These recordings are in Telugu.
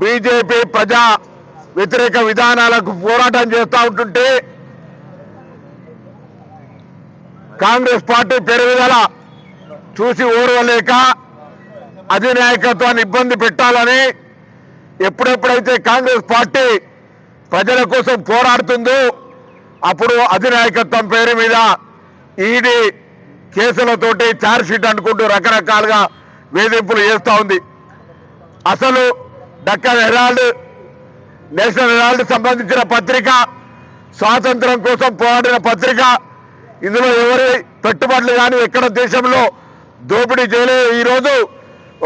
బీజేపీ ప్రజా వ్యతిరేక విధానాలకు పోరాటం చేస్తూ ఉంటుంటే కాంగ్రెస్ పార్టీ పెరుగుదల చూసి ఓర్వలేక అధినాయకత్వాన్ని ఇబ్బంది పెట్టాలని ఎప్పుడెప్పుడైతే కాంగ్రెస్ పార్టీ ప్రజల కోసం పోరాడుతుందో అప్పుడు అధినాయకత్వం పేరు మీద ఈడీ కేసులతోటి ఛార్జ్ షీట్ అనుకుంటూ రకరకాలుగా వేధింపులు చేస్తూ ఉంది. అసలు డక్కన్ హెరాల్డ్, నేషనల్ హెరాల్డ్ సంబంధించిన పత్రిక, స్వాతంత్రం కోసం పోరాడిన పత్రిక, ఇందులో ఎవరి పెట్టుబడులు కానీ ఎక్కడ దేశంలో దోపిడీ చేయలేదు. ఈరోజు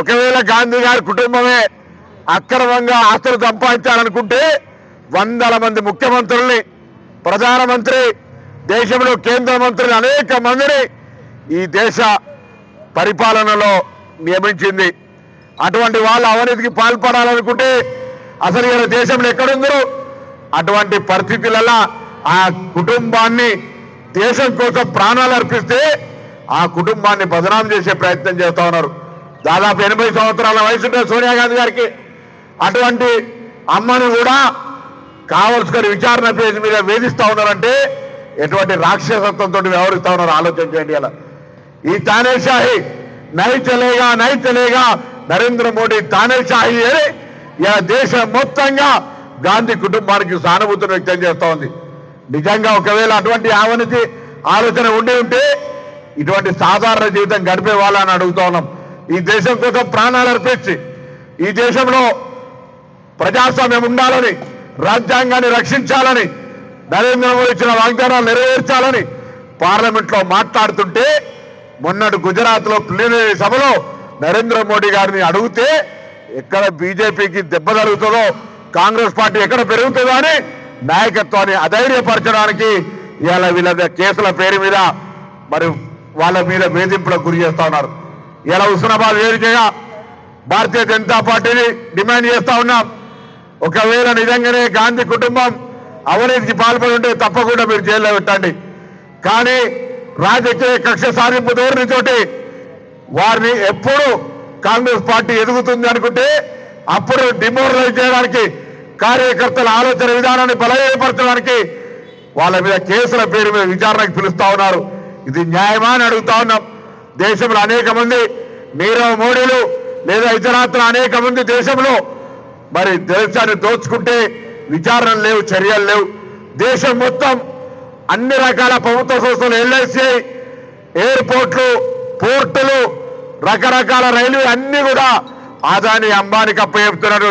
ఒకవేళ గాంధీ గారి కుటుంబమే అక్రమంగా ఆస్తులు సంపాదించాలనుకుంటే వందల మంది ముఖ్యమంత్రుల్ని, ప్రధానమంత్రి, దేశంలో కేంద్ర మంత్రులు అనేక మందిని ఈ దేశ పరిపాలనలో నియమించింది. అటువంటి వాళ్ళు అవినీతికి పాల్పడాలనుకుంటే అసలు ఇలా దేశంలో ఎక్కడుందో అటువంటి పరిస్థితులలో ఆ కుటుంబాన్ని దేశం కోసం ప్రాణాలు అర్పిస్తే ఆ కుటుంబాన్ని బదనాం చేసే ప్రయత్నం చేస్తూ ఉన్నారు. దాదాపు 80 సంవత్సరాల వయసు సోనియా గాంధీ గారికి. అటువంటి అమ్మను కూడా కావలసిన విచారణ పేజీ మీద వేధిస్తూ ఉన్నారంటే ఎటువంటి రాక్షసత్వంతో వ్యవహరిస్తూ ఉన్నారు ఆలోచన చేయండి. అలా ఈ తానేషాహి నై చలేగా నరేంద్ర మోడీ తానేషాహి అని ఇలా దేశం మొత్తంగా గాంధీ కుటుంబానికి సానుభూతిని వ్యక్తం చేస్తూ ఉంది. నిజంగా ఒకవేళ అటువంటి అవినీతి ఆలోచన ఉండి ఉంటే ఇటువంటి సాధారణ జీవితం గడిపే వాళ్ళని అడుగుతా ఉన్నాం. ఈ దేశం కోసం ప్రాణాలు అర్పించి ఈ దేశంలో ప్రజాస్వామ్యం ఉండాలని, రాజ్యాంగాన్ని రక్షించాలని, నరేంద్ర మోడీ ఇచ్చిన వాగ్దానాలు నెరవేర్చాలని పార్లమెంట్లో మాట్లాడుతుంటే మొన్నటి గుజరాత్ లో ప్లీనరీ సభలో నరేంద్ర మోడీ గారిని అడిగితే ఎక్కడ బీజేపీకి దెబ్బ జరుగుతుందో, కాంగ్రెస్ పార్టీ ఎక్కడ పెరుగుతుందో అని నాయకత్వాన్ని అధైర్యపరచడానికి ఇలా వీళ్ళ కేసుల పేరు మీద మరి వాళ్ళ మీద వేధింపులకు గురి చేస్తా ఉన్నారు. ఇలా హుస్నాబాద్ వేదికగా భారతీయ జనతా పార్టీని డిమాండ్ చేస్తా ఉన్నాం. ఒకవేళ నిజంగానే గాంధీ కుటుంబం అవినీతికి పాల్పడి ఉంటే తప్పకుండా మీరు జైల్లో పెట్టండి. కానీ రాజకీయ కక్ష సాధింపు ధోరణితోటి వారిని ఎప్పుడు కాంగ్రెస్ పార్టీ ఎదుగుతుంది అనుకుంటే అప్పుడు డిమోరలైజ్ చేయడానికి, కార్యకర్తల ఆలోచన విధానాన్ని బలహీనపరచడానికి వాళ్ళ మీద కేసుల పేరు మీద విచారణకు పిలుస్తా ఉన్నారు. ఇది న్యాయమా అని అడుగుతా ఉన్నాం. దేశంలో అనేక మంది నీరవ్ మోడీలు లేదా ఇతరాత్ర అనేక మంది దేశంలో మరి దేశాన్ని దోచుకుంటే విచారణలు లేవు, చర్యలు లేవు. దేశం మొత్తం అన్ని రకాల ప్రభుత్వ సంస్థలు, ఎల్ఐసి, ఎయిర్పోర్ట్లు, పోర్టులు, రకరకాల రైల్వే అన్ని కూడా అదాని అంబానీకి అప్పచెప్తున్నారు.